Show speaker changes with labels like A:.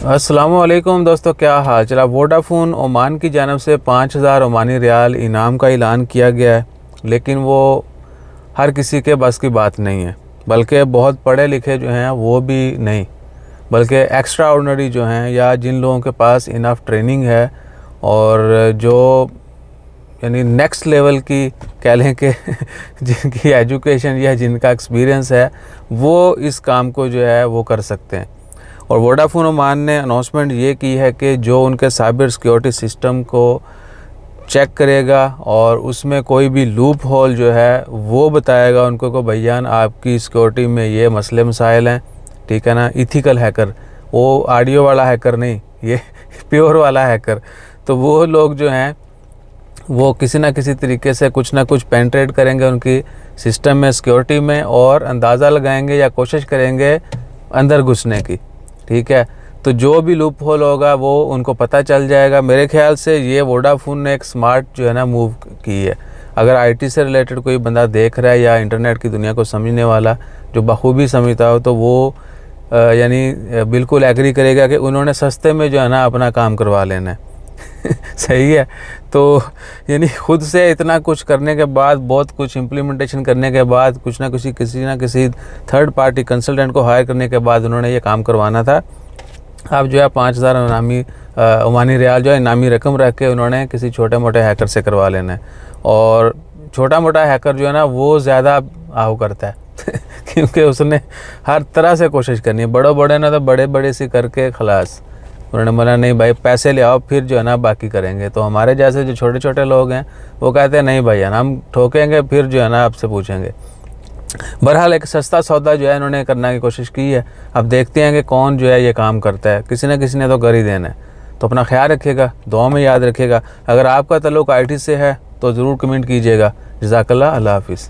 A: अस्सलामुअलैकुम दोस्तों, क्या हाल चला। वोडाफोन ओमान की जानब से 5000 ओमानी रियाल इनाम का ऐलान किया गया है, लेकिन वो हर किसी के बस की बात नहीं है, बल्कि बहुत पढ़े लिखे जो हैं वो भी नहीं, बल्कि एक्स्ट्रा ऑर्डिनरी जो हैं या जिन लोगों के पास इनफ ट्रेनिंग है और जो यानी नेक्स्ट लेवल की कह लें कि जिनकी एजुकेशन या जिनका एक्सपीरियंस है वो इस काम को जो है वो कर सकते हैं। और वोडाफोन ओमान ने अनाउंसमेंट ये की है कि जो उनके साइबर सिक्योरिटी सिस्टम को चेक करेगा और उसमें कोई भी लूप होल जो है वो बताएगा उनको को भैया आपकी सिक्योरिटी में ये मसले मसाइल हैं, ठीक है ना। इथिकल हैकर, वो ऑडियो वाला हैकर नहीं, ये प्योर वाला हैकर। तो वो लोग जो हैं वो किसी ना किसी तरीके से कुछ ना कुछ पेनिट्रेट करेंगे उनकी सिस्टम में, सिक्योरिटी में, और अंदाज़ा लगाएंगे या कोशिश करेंगे अंदर घुसने की, ठीक है। तो जो भी लूप होल होगा वो उनको पता चल जाएगा। मेरे ख्याल से ये वोडाफोन ने एक स्मार्ट जो है ना मूव की है। अगर आईटी से रिलेटेड कोई बंदा देख रहा है या इंटरनेट की दुनिया को समझने वाला जो बखूबी समझता हो, तो वो यानी बिल्कुल एग्री करेगा कि उन्होंने सस्ते में जो है ना अपना काम करवा लेना है। सही है। तो यानी खुद से इतना कुछ करने के बाद, बहुत कुछ इम्प्लीमेंटेशन करने के बाद, कुछ ना किसी ना किसी थर्ड पार्टी कंसल्टेंट को हायर करने के बाद उन्होंने ये काम करवाना था। अब जो है 5000 ओमानी रियाल जो है इनामी रकम रख के उन्होंने किसी छोटे मोटे हैकर से करवा लेना है। और छोटा मोटा हैकर जो है ना वो ज़्यादा आओ करता है क्योंकि उसने हर तरह से कोशिश करनी है। बड़े ना तो बड़े सी करके खलास। उन्होंने बोला नहीं भाई पैसे ले आओ, फिर जो है ना बाकी करेंगे। तो हमारे जैसे जो छोटे छोटे लोग हैं वो कहते हैं नहीं भैया ना हम ठोकेंगे, फिर जो है ना आपसे पूछेंगे। बहरहाल एक सस्ता सौदा जो है इन्होंने करने की कोशिश की है। अब देखते हैं कि कौन जो है ये काम करता है। किसी न किसी ने तो कर ही देना है। तो अपना ख्याल रखिएगा, दुआ में याद रखिएगा। अगर आपका ताल्लुक़ आईटी से है तो ज़रूर कमेंट कीजिएगा। जज़ाकल्लाह, अल्लाह हाफ़िज़।